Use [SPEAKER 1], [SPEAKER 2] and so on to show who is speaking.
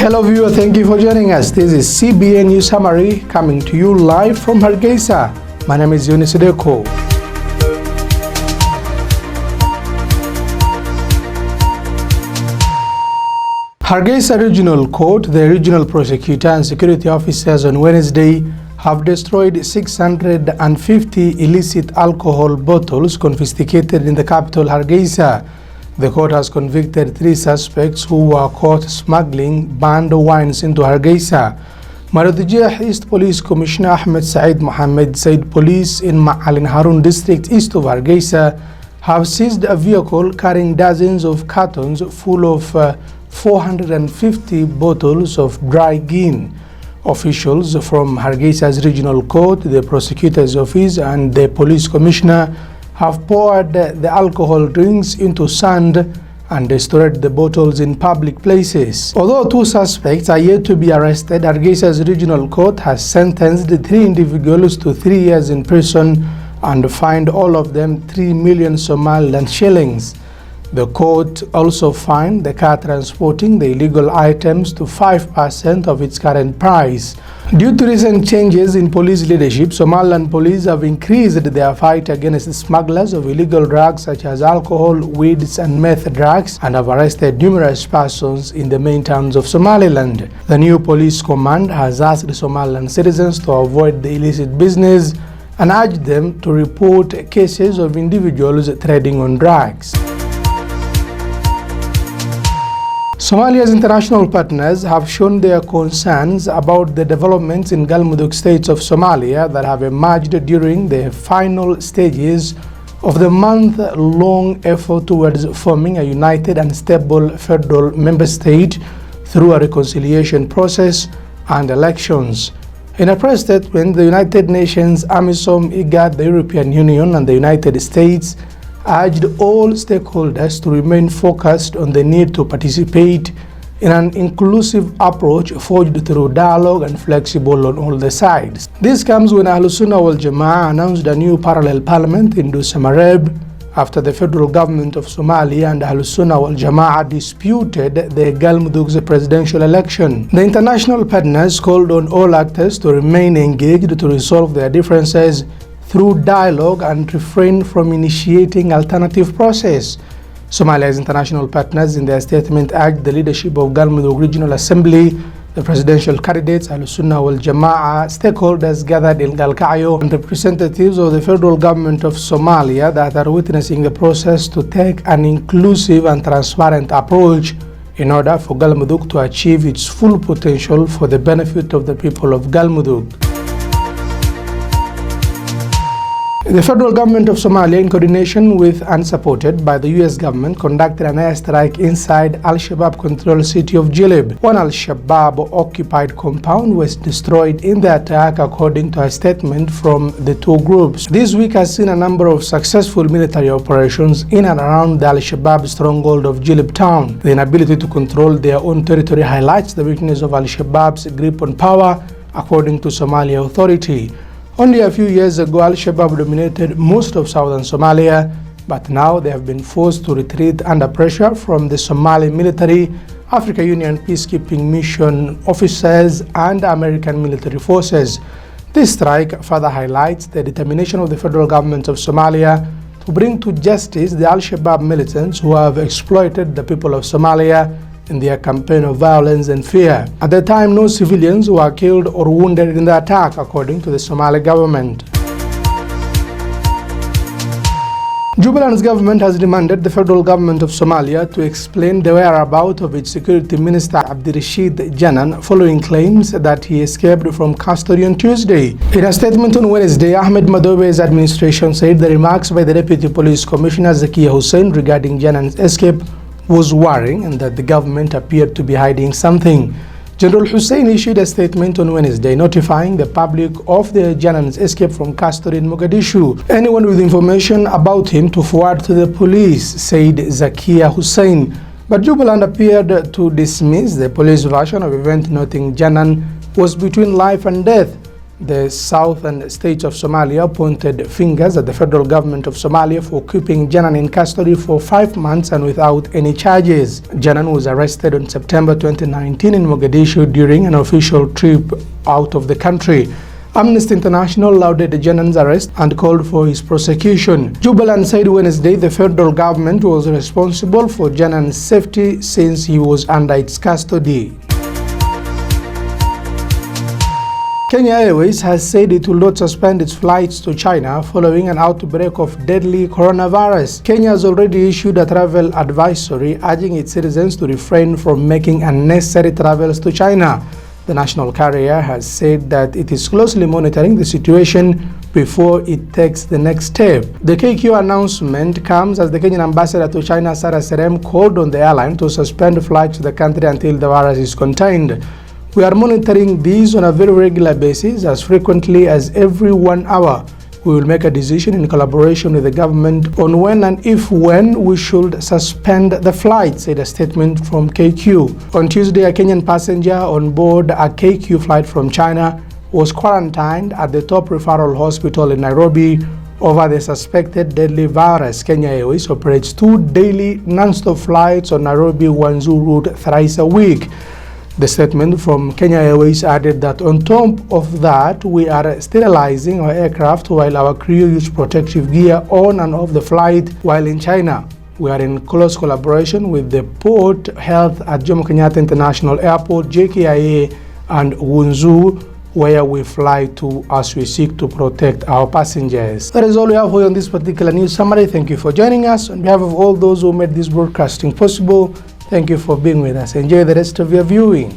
[SPEAKER 1] Hello viewer, thank you for joining us. This is CBA News Summary coming to you live from Hargeisa. My name is Yunis Dekow. Hargeisa Regional Court, the regional prosecutor and security officers on Wednesday have destroyed 650 illicit alcohol bottles confiscated in the capital Hargeisa. The court has convicted 3 suspects who were caught smuggling banned wines into Hargeisa. Maradijah East Police Commissioner Ahmed Said Mohammed said police in Ma'alin Harun district east of Hargeisa have seized a vehicle carrying dozens of cartons full of 450 bottles of dry gin. Officials from Hargeisa's regional court, the prosecutor's office and the police commissioner have poured the alcohol drinks into sand and destroyed the bottles in public places. Although 2 suspects are yet to be arrested, Hargeisa's regional court has sentenced the 3 individuals to 3 years in prison and fined all of them 3 million Somaliland shillings. The court also fined the car transporting the illegal items to 5% of its current price. Due to recent changes in police leadership, Somaliland police have increased their fight against smugglers of illegal drugs such as alcohol, weeds and meth drugs and have arrested numerous persons in the main towns of Somaliland. The new police command has asked Somaliland citizens to avoid the illicit business and urged them to report cases of individuals trading on drugs. Somalia's international partners have shown their concerns about the developments in Galmudug states of Somalia that have emerged during the final stages of the month-long effort towards forming a united and stable federal member state through a reconciliation process and elections. In a press statement, the United Nations, AMISOM, IGAD, the European Union and the United States urged all stakeholders to remain focused on the need to participate in an inclusive approach forged through dialogue and flexible on all the sides. This comes when Ahlus Sunnah wal Jama'ah announced a new parallel parliament in Dhuusamareeb after the federal government of Somalia and Ahlus Sunnah wal Jama'ah disputed the Galmudug's presidential election. The international partners called on all actors to remain engaged to resolve their differences through dialogue and refrain from initiating alternative process. Somalia's international partners in their statement urged the leadership of Galmudug Regional Assembly, the presidential candidates, Ahlus Sunnah wal Jama'ah, stakeholders gathered in Gaalkacayo, and representatives of the federal government of Somalia that are witnessing the process to take an inclusive and transparent approach in order for Galmudug to achieve its full potential for the benefit of the people of Galmudug. The federal government of Somalia, in coordination with and supported by the US government, conducted an airstrike inside Al-Shabaab-controlled city of Jilib. One Al-Shabaab-occupied compound was destroyed in the attack, according to a statement from the 2 groups. This week has seen a number of successful military operations in and around the Al-Shabaab stronghold of Jilib town. The inability to control their own territory highlights the weakness of Al-Shabaab's grip on power, according to Somalia authority. Only a few years ago, Al-Shabaab dominated most of southern Somalia, but now they have been forced to retreat under pressure from the Somali military, Africa Union peacekeeping mission officers, and American military forces. This strike further highlights the determination of the federal government of Somalia to bring to justice the Al-Shabaab militants who have exploited the people of Somalia in their campaign of violence and fear. At the time, no civilians were killed or wounded in the attack, according to the Somali government. Jubilee's government has demanded the federal government of Somalia to explain the whereabouts of its security minister Abdirashid Janan following claims that he escaped from custody on Tuesday. In a statement on Wednesday, Ahmed Madoube's administration said the remarks by the Deputy Police Commissioner Zakia Hussein regarding Janan's escape was worrying and that the government appeared to be hiding something. General Hussein issued a statement on Wednesday notifying the public of the Janan's escape from custody in Mogadishu. Anyone with information about him to forward to the police, said Zakia Hussein. But Jubilee appeared to dismiss the police version of event, noting Janan was between life and death. The southern states of Somalia pointed fingers at the federal government of Somalia for keeping Janan in custody for 5 months and without any charges. Janan was arrested on September 2019 in Mogadishu during an official trip out of the country. Amnesty International lauded Janan's arrest and called for his prosecution. Jubaland said Wednesday the federal government was responsible for Janan's safety since he was under its custody. Kenya Airways has said it will not suspend its flights to China following an outbreak of deadly coronavirus. Kenya has already issued a travel advisory urging its citizens to refrain from making unnecessary travels to China. The national carrier has said that it is closely monitoring the situation before it takes the next step. The KQ announcement comes as the Kenyan ambassador to China, Sarah Serem, called on the airline to suspend flights to the country until the virus is contained. We are monitoring these on a very regular basis, as frequently as every 1 hour. We will make a decision in collaboration with the government on when and if we should suspend the flight, said a statement from KQ. On Tuesday, a Kenyan passenger on board a KQ flight from China was quarantined at the top referral hospital in Nairobi over the suspected deadly virus. Kenya Airways operates 2 daily non-stop flights on Nairobi-Wanzu route thrice a week. The statement from Kenya Airways added that on top of that, we are sterilizing our aircraft while our crew use protective gear on and off the flight while in China. We are in close collaboration with the Port Health at Jomo Kenyatta International Airport, JKIA, and Wunzu, where we fly to as we seek to protect our passengers. That is all we have for you on this particular news summary. Thank you for joining us. On behalf of all those who made this broadcasting possible, thank you for being with us. Enjoy the rest of your viewing.